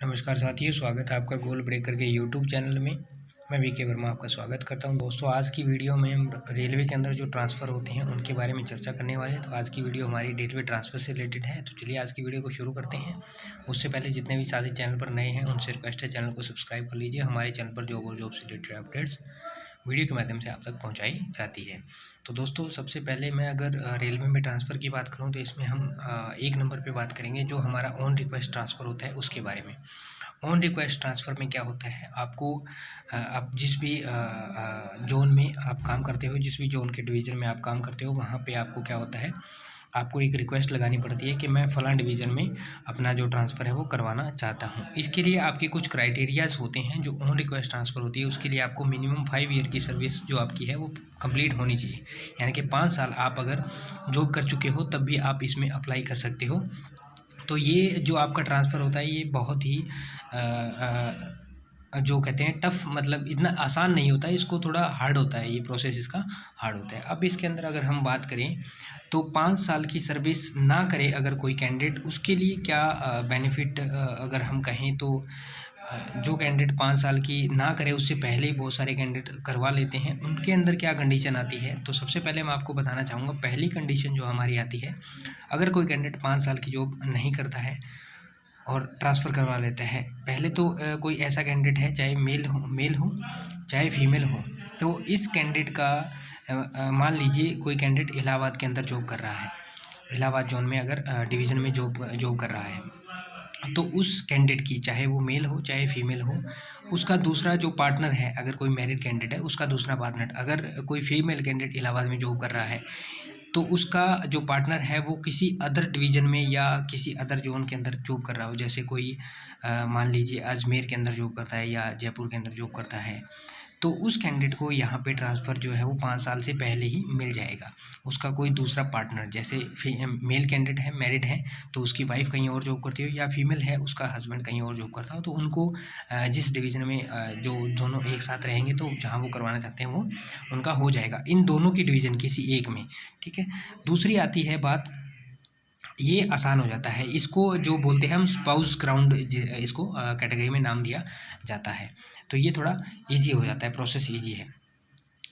नमस्कार साथियों, स्वागत है आपका गोल ब्रेकर के यूट्यूब चैनल में। मैं वीके वर्मा आपका स्वागत करता हूं। दोस्तों, आज की वीडियो में हम रेलवे के अंदर जो ट्रांसफ़र होते हैं उनके बारे में चर्चा करने वाले हैं। तो आज की वीडियो हमारी रेलवे ट्रांसफ़र से रिलेटेड है। तो चलिए आज की वीडियो को शुरू करते हैं। उससे पहले जितने भी साथी चैनल पर नए हैं उनसे रिक्वेस्ट है, चैनल को सब्सक्राइब कर लीजिए। हमारे चैनल पर जॉब और जॉब से रिलेटेड अपडेट्स वीडियो के माध्यम से आप तक पहुंचाई जाती है। तो दोस्तों, सबसे पहले मैं अगर रेलवे में ट्रांसफ़र की बात करूं तो इसमें हम एक नंबर पे बात करेंगे जो हमारा ऑन रिक्वेस्ट ट्रांसफ़र होता है उसके बारे में। ऑन रिक्वेस्ट ट्रांसफ़र में क्या होता है, आपको आप जिस भी ज़ोन में आप काम करते हो, जिस भी ज़ोन के डिवीज़न में आप काम करते हो, वहाँ पे आपको क्या होता है, आपको एक रिक्वेस्ट लगानी पड़ती है कि मैं फ़लाँ डिवीज़न में अपना जो ट्रांसफ़र है वो करवाना चाहता हूँ। इसके लिए आपके कुछ क्राइटेरियाज़ होते हैं। जो ऑन रिक्वेस्ट ट्रांसफ़र होती है उसके लिए आपको मिनिमम 5 ईयर की सर्विस जो आपकी है वो कंप्लीट होनी चाहिए। यानी कि 5 साल आप अगर जॉब कर चुके हो तब भी आप इसमें अप्लाई कर सकते हो। तो ये जो आपका ट्रांसफ़र होता है ये बहुत ही जो कहते हैं टफ़, मतलब इतना आसान नहीं होता है, इसको थोड़ा हार्ड होता है, ये प्रोसेस इसका हार्ड होता है। अब इसके अंदर अगर हम बात करें तो 5 साल की सर्विस ना करे अगर कोई कैंडिडेट, उसके लिए क्या बेनिफिट अगर हम कहें तो जो कैंडिडेट 5 साल की ना करे उससे पहले ही बहुत सारे कैंडिडेट करवा लेते हैं, उनके अंदर क्या कंडीशन आती है। तो सबसे पहले मैं आपको बताना चाहूँगा, पहली कंडीशन जो हमारी आती है, अगर कोई कैंडिडेट 5 साल की जॉब नहीं करता है और ट्रांसफ़र करवा लेता है, पहले तो कोई ऐसा कैंडिडेट है, चाहे मेल हो चाहे फीमेल हो, तो इस कैंडिडेट का मान लीजिए कोई कैंडिडेट इलाहाबाद के अंदर जॉब कर रहा है, इलाहाबाद जोन में अगर डिवीज़न में जॉब कर रहा है, तो उस कैंडिडेट की, चाहे वो मेल हो चाहे फीमेल हो, उसका दूसरा जो पार्टनर है, अगर कोई मैरिड कैंडिडेट है उसका दूसरा पार्टनर, अगर कोई फीमेल कैंडिडेट इलाहाबाद में जॉब कर रहा है तो उसका जो पार्टनर है वो किसी अदर डिवीज़न में या किसी अदर जोन के अंदर जॉब कर रहा हो, जैसे कोई मान लीजिए अजमेर के अंदर जॉब करता है या जयपुर के अंदर जॉब करता है, तो उस कैंडिडेट को यहाँ पे ट्रांसफ़र जो है वो 5 साल से पहले ही मिल जाएगा। उसका कोई दूसरा पार्टनर, जैसे मेल कैंडिडेट है, मैरिड है, तो उसकी वाइफ़ कहीं और जॉब करती हो, या फीमेल है उसका हस्बैंड कहीं और जॉब करता हो, तो उनको जिस डिवीज़न में जो दोनों एक साथ रहेंगे तो जहाँ वो करवाना चाहते हैं वो उनका हो जाएगा, इन दोनों की डिवीज़न किसी एक में। ठीक है। दूसरी आती है बात, ये आसान हो जाता है, इसको जो बोलते हैं हम स्पाउस ग्राउंड, इसको कैटेगरी में नाम दिया जाता है। तो ये थोड़ा ईजी हो जाता है, प्रोसेस ईजी है।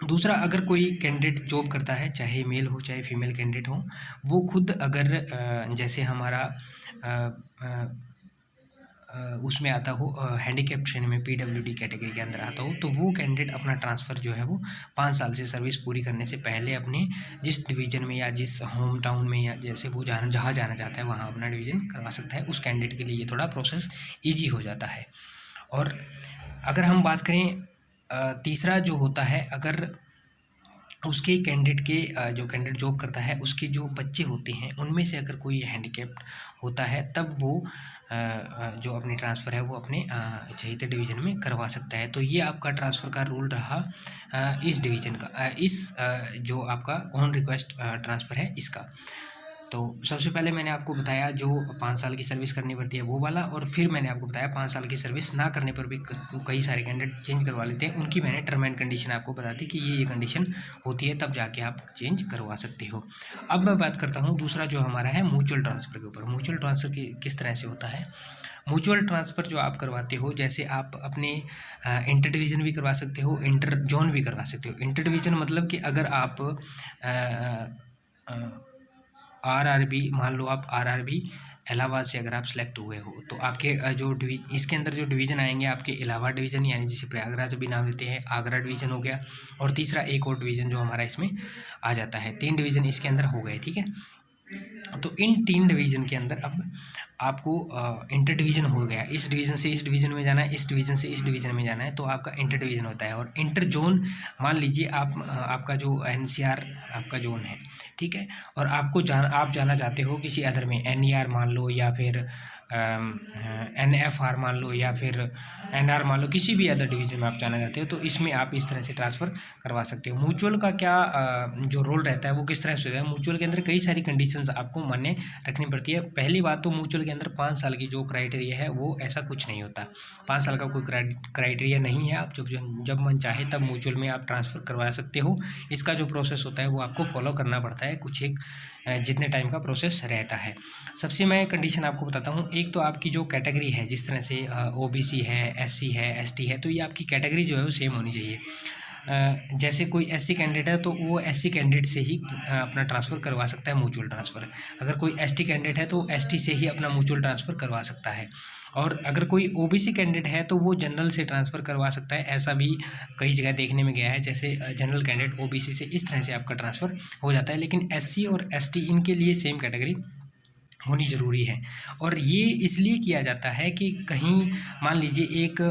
दूसरा, अगर कोई कैंडिडेट जॉब करता है, चाहे मेल हो चाहे फीमेल कैंडिडेट हो, वो खुद अगर जैसे हमारा उसमें आता हो, हैंडीकैप्ड श्रेणी में पीडब्ल्यूडी कैटेगरी के अंदर आता हो, तो वो कैंडिडेट अपना ट्रांसफ़र जो है वो 5 साल से सर्विस पूरी करने से पहले अपने जिस डिवीज़न में या जिस होम टाउन में या जैसे वो जहाँ जाना चाहता है वहाँ अपना डिवीज़न करवा सकता है। उस कैंडिडेट के लिए ये थोड़ा प्रोसेस ईजी हो जाता है। और अगर हम बात करें तीसरा जो होता है, अगर उसके कैंडिडेट के जो कैंडिडेट जॉब करता है उसके जो बच्चे होते हैं उनमें से अगर कोई हैंडीकैप्ड होता है, तब वो जो अपनी ट्रांसफ़र है वो अपने चहेते डिवीज़न में करवा सकता है। तो ये आपका ट्रांसफ़र का रूल रहा इस डिवीज़न का, जो आपका ऑन रिक्वेस्ट ट्रांसफ़र है इसका। तो सबसे पहले मैंने आपको बताया जो 5 साल की सर्विस करनी पड़ती है वो वाला, और फिर मैंने आपको बताया 5 साल की सर्विस ना करने पर भी कई सारे कैंडिडेट चेंज करवा लेते हैं, उनकी मैंने टर्म एंड कंडीशन आपको बता दी कि ये कंडीशन होती है, तब जाके आप चेंज करवा सकते हो। अब मैं बात करता हूँ दूसरा जो हमारा है म्यूचुअल ट्रांसफ़र के ऊपर। म्यूचुअल ट्रांसफ़र किस तरह से होता है। म्यूचुअल ट्रांसफ़र जो आप करवाते हो, जैसे आप अपने इंटर डिवीज़न भी करवा सकते हो, इंटर जोन भी करवा सकते हो। इंटर डिवीज़न मतलब कि अगर आप आरआरबी, मान लो आप आरआरबी इलाहाबाद से अगर आप सेलेक्ट हुए हो, तो आपके इसके अंदर जो डिवीज़न आएंगे आपके इलाहाबाद डिवीज़न, यानी जिसे प्रयागराज भी नाम देते हैं, आगरा डिवीज़न हो गया, और तीसरा एक और डिवीज़न जो हमारा इसमें आ जाता है। 3 डिवीज़न इसके अंदर हो गए। ठीक है। तो इन 3 डिवीज़न के अंदर अब आपको इंटर डिवीज़न हो गया, इस डिवीज़न से इस डिवीज़न में जाना है, इस डिवीज़न से इस डिवीज़न में जाना है, तो आपका इंटर डिवीज़न होता है। और इंटर जोन, मान लीजिए आपका जो एनसीआर आपका जोन है, ठीक है, और आप जाना चाहते हो किसी अदर में, एनईआर मान लो, या फिर एनएफआर मान लो, या फिर एनआर मान लो, किसी भी अदर डिवीज़न में आप जाना चाहते हो, तो इसमें आप इस तरह से ट्रांसफ़र करवा सकते हो। म्यूचुअल का क्या जो रोल रहता है वो किस तरह से होता है। म्यूचुअल के अंदर कई सारी कंडीशंस आपको मान्य रखनी पड़ती है। पहली बात तो म्यूचुअल के अंदर 5 साल की जो क्राइटेरिया है वो ऐसा कुछ नहीं होता। 5 साल का कोई क्राइटेरिया नहीं है, आप जब मन चाहे तब म्यूचुअल में आप ट्रांसफ़र करवा सकते हो। इसका जो प्रोसेस होता है वो आपको फॉलो करना पड़ता है, कुछ एक जितने टाइम का प्रोसेस रहता है। सबसे मैं कंडीशन आपको बताता हूँ, एक तो आपकी जो कैटेगरी है, जिस तरह से ओबीसी है, एससी है, एसटी है, तो ये आपकी कैटेगरी जो है वो सेम होनी चाहिए। जैसे कोई एससी कैंडिडेट है तो वो एससी कैंडिडेट से ही अपना ट्रांसफ़र करवा सकता है म्यूचुअल ट्रांसफ़र। अगर कोई एसटी कैंडिडेट है तो एसटी से ही अपना म्यूचुअल ट्रांसफ़र करवा सकता है। और अगर कोई ओबीसी कैंडिडेट है तो वो जनरल से ट्रांसफ़र करवा सकता है। ऐसा भी कई जगह देखने में गया है, जैसे जनरल कैंडिडेट ओबीसी से इस तरह से आपका ट्रांसफ़र हो जाता है। लेकिन एससी और एसटी इनके लिए सेम कैटेगरी होनी ज़रूरी है। और ये इसलिए किया जाता है कि कहीं मान लीजिए एक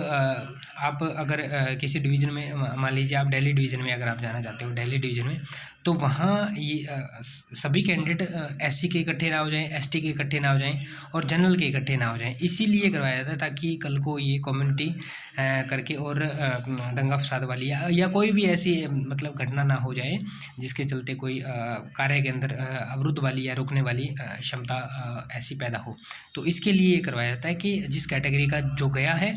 आप अगर किसी डिवीज़न में मान लीजिए आप दिल्ली डिवीज़न में अगर आप जाना चाहते हो, दिल्ली डिवीज़न में, तो वहाँ ये सभी कैंडिडेट एससी के इकट्ठे ना हो जाएँ, एसटी के इकट्ठे ना हो जाएँ और जनरल के इकट्ठे ना हो जाएँ। इसीलिए करवाया जाता है ताकि कल को ये कम्युनिटी करके और दंगा फसाद वाली या कोई भी ऐसी मतलब घटना ना हो जाए जिसके चलते कोई कार्य के अंदर अवरुद्ध वाली या रोकने वाली क्षमता ऐसी पैदा हो। तो इसके लिए ये करवाया जाता है कि जिस कैटेगरी का जो गया है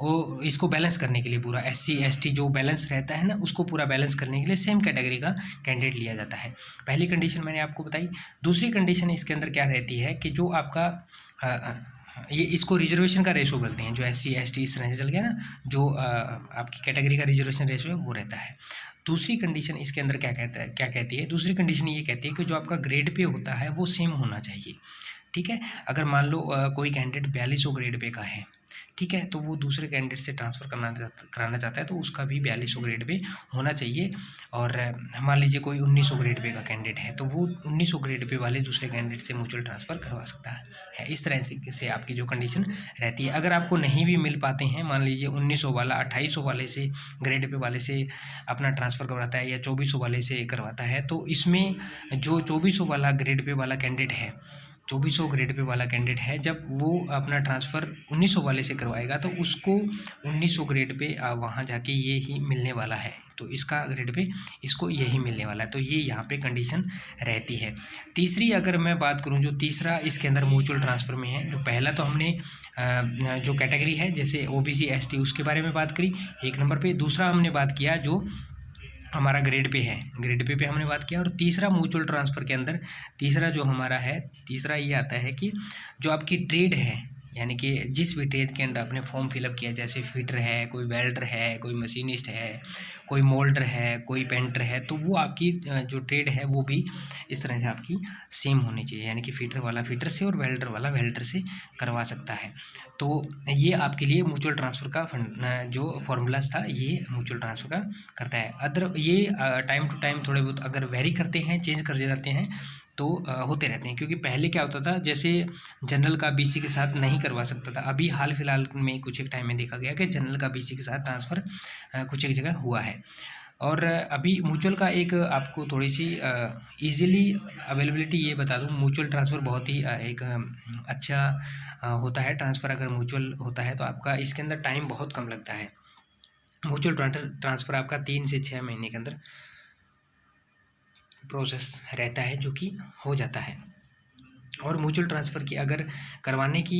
वो इसको बैलेंस करने के लिए, पूरा एससी एसटी जो बैलेंस रहता है ना, उसको पूरा बैलेंस करने के लिए सेम कैटेगरी का कैंडिडेट लिया जाता है। पहली कंडीशन मैंने आपको बताई। दूसरी कंडीशन इसके अंदर क्या रहती है कि जो आपका ये इसको रिजर्वेशन का रेशो बोलते हैं, जो एससी एसटी इस तरह से चल गया ना, जो आपकी कैटेगरी का रिजर्वेशन रेशो है वो रहता है। दूसरी कंडीशन इसके अंदर क्या कहती है, दूसरी कंडीशन ये कहती है कि जो आपका ग्रेड पे होता है वो सेम होना चाहिए। ठीक है, अगर मान लो कोई कैंडिडेट 4200 ग्रेड पे का है, ठीक है, तो वो दूसरे कैंडिडेट से ट्रांसफ़र कराना चाहता है तो उसका भी 4200 ग्रेड पे होना चाहिए। और मान लीजिए कोई 1900 ग्रेड पे का कैंडिडेट है तो वो 1900 ग्रेड पे वाले दूसरे कैंडिडेट से म्यूचुअल ट्रांसफ़र करवा सकता है। इस तरह से आपकी जो कंडीशन रहती है। अगर आपको नहीं भी मिल पाते हैं, मान लीजिए 1900 वाला 2800 वाले से ग्रेड पे वाले से अपना ट्रांसफ़र करवाता है या 2400 वाले से करवाता है, तो इसमें जो 2400 वाला ग्रेड पे वाला कैंडिडेट है, 2400 ग्रेड पे वाला कैंडिडेट है, जब वो अपना ट्रांसफ़र 1900 वाले से करवाएगा तो उसको 1900 ग्रेड पे वहाँ जाके ये ही मिलने वाला है। तो इसका ग्रेड पे इसको यही मिलने वाला है। तो ये यहाँ पे कंडीशन रहती है। तीसरी अगर मैं बात करूँ, जो तीसरा इसके अंदर म्यूचुअल ट्रांसफ़र में है, जो पहला तो हमने जो कैटेगरी है जैसे ओबीसी एसटी उसके बारे में बात करी एक नंबर पे। दूसरा हमने बात किया जो हमारा ग्रेड पे है, ग्रेड पे हमने बात किया। और तीसरा म्यूचुअल ट्रांसफ़र के अंदर तीसरा जो हमारा है, तीसरा ये आता है कि जो आपकी ट्रेड है, यानी कि जिस भी ट्रेड के अंदर आपने फॉर्म फिलअप किया, जैसे फिटर है, कोई वेल्डर है, कोई मशीनिस्ट है, कोई मोल्डर है, कोई पेंटर है, तो वो आपकी जो ट्रेड है वो भी इस तरह से आपकी सेम होनी चाहिए। यानी कि फिटर वाला फिटर से और वेल्डर वाला वेल्डर से करवा सकता है। तो ये आपके लिए म्यूचुअल ट्रांसफ़र का जो फॉर्मूलाज था, ये म्यूचुअल ट्रांसफ़र का करता है। अदर ये टाइम टू टाइम थोड़े बहुत अगर वेरी करते हैं, चेंज कर जाते हैं तो होते रहते हैं। क्योंकि पहले क्या होता था, जैसे जनरल का बीसी के साथ नहीं करवा सकता था। अभी हाल फिलहाल में कुछ एक टाइम में देखा गया कि जनरल का बीसी के साथ ट्रांसफ़र कुछ एक जगह हुआ है। और अभी म्यूचुअल का एक आपको थोड़ी सी ईज़िली अवेलेबिलिटी ये बता दूँ, म्यूचुअल ट्रांसफ़र बहुत ही एक अच्छा होता है। ट्रांसफ़र अगर म्यूचुअल होता है तो आपका इसके अंदर टाइम बहुत कम लगता है। म्यूचुअल ट्रांसफ़र आपका 3 से 6 महीने के अंदर प्रोसेस रहता है, जो कि हो जाता है। और म्यूचुअल ट्रांसफ़र की अगर करवाने की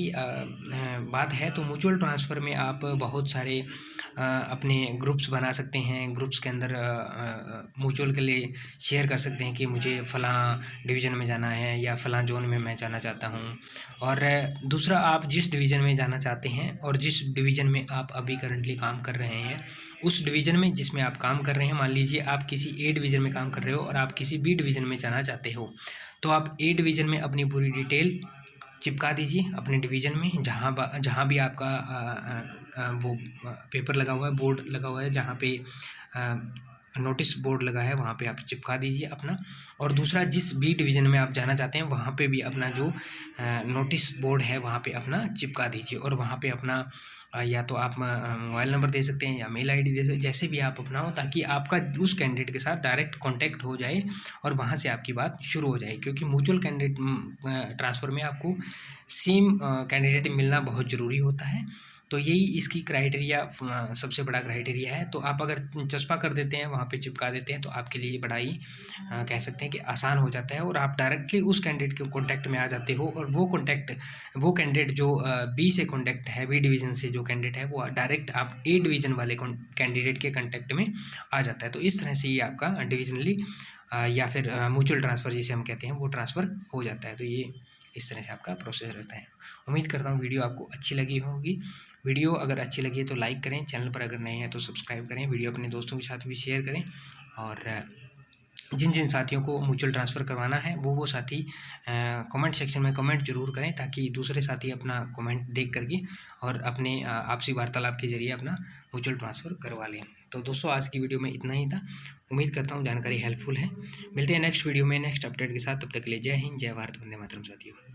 बात है तो म्यूचुअल ट्रांसफ़र में आप बहुत सारे अपने ग्रुप्स बना सकते हैं। ग्रुप्स के अंदर म्यूचुअल के लिए शेयर कर सकते हैं कि मुझे फ़लाँ डिवीज़न में जाना है या फ़लाँ ज़ोन में मैं जाना चाहता हूँ। और दूसरा, आप जिस डिवीज़न में जाना चाहते हैं और जिस डिवीज़न में आप अभी करंटली काम कर रहे हैं, उस डिवीज़न में जिसमें आप काम कर रहे हैं, मान लीजिए आप किसी ए डिवीज़न में काम कर रहे हो और आप किसी बी डिवीज़न में जाना चाहते हो, तो आप ए डिवीज़न में अपनी पूरी डिटेल चिपका दीजिए अपने डिवीज़न में, जहाँ भी आपका वो पेपर लगा हुआ है, बोर्ड लगा हुआ है, जहाँ पे नोटिस बोर्ड लगा है वहाँ पे आप चिपका दीजिए अपना। और दूसरा, जिस बी डिवीज़न में आप जाना चाहते हैं वहाँ पे भी अपना जो नोटिस बोर्ड है वहाँ पे अपना चिपका दीजिए। और वहाँ पे अपना या तो आप मोबाइल नंबर दे सकते हैं या मेल आईडी दे सकते हैं, जैसे भी आप अपना हो, ताकि आपका उस कैंडिडेट के साथ डायरेक्ट कांटेक्ट हो जाए और वहाँ से आपकी बात शुरू हो जाए। क्योंकि म्यूचुअल कैंडिडेट ट्रांसफ़र में आपको सेम कैंडिडेट मिलना बहुत ज़रूरी होता है। तो यही इसकी क्राइटेरिया सबसे बड़ा क्राइटेरिया है। तो आप अगर चस्पा कर देते हैं, वहाँ पे चिपका देते हैं, तो आपके लिए बड़ा ही कह सकते हैं कि आसान हो जाता है और आप डायरेक्टली उस कैंडिडेट के कॉन्टैक्ट में आ जाते हो। और वो कैंडिडेट जो बी से कॉन्टैक्ट है, बी डिवीज़न से जो कैंडिडेट है, वो डायरेक्ट आप ए डिवीज़न वाले कैंडिडेट के कॉन्टैक्ट में आ जाता है। तो इस तरह से ये आपका डिविजनली या फिर म्यूचुअल ट्रांसफ़र जिसे हम कहते हैं वो ट्रांसफ़र हो जाता है। तो ये इस तरह से आपका प्रोसेस रहता है। उम्मीद करता हूँ वीडियो आपको अच्छी लगी होगी। वीडियो अगर अच्छी लगी है तो लाइक करें, चैनल पर अगर नए हैं तो सब्सक्राइब करें, वीडियो अपने दोस्तों के साथ भी शेयर करें, और जिन जिन साथियों को म्यूचुअल ट्रांसफ़र करवाना है वो साथी कमेंट सेक्शन में कमेंट जरूर करें, ताकि दूसरे साथी अपना कमेंट देख करके और अपने आपसी वार्तालाप के जरिए अपना म्यूचुअल ट्रांसफ़र करवा लें। तो दोस्तों आज की वीडियो में इतना ही था। उम्मीद करता हूँ जानकारी हेल्पफुल है। मिलते हैं नेक्स्ट वीडियो में नेक्स्ट अपडेट के साथ। तब तक के लिए जय हिंद, जय भारत, वंदे मातरम साथियों।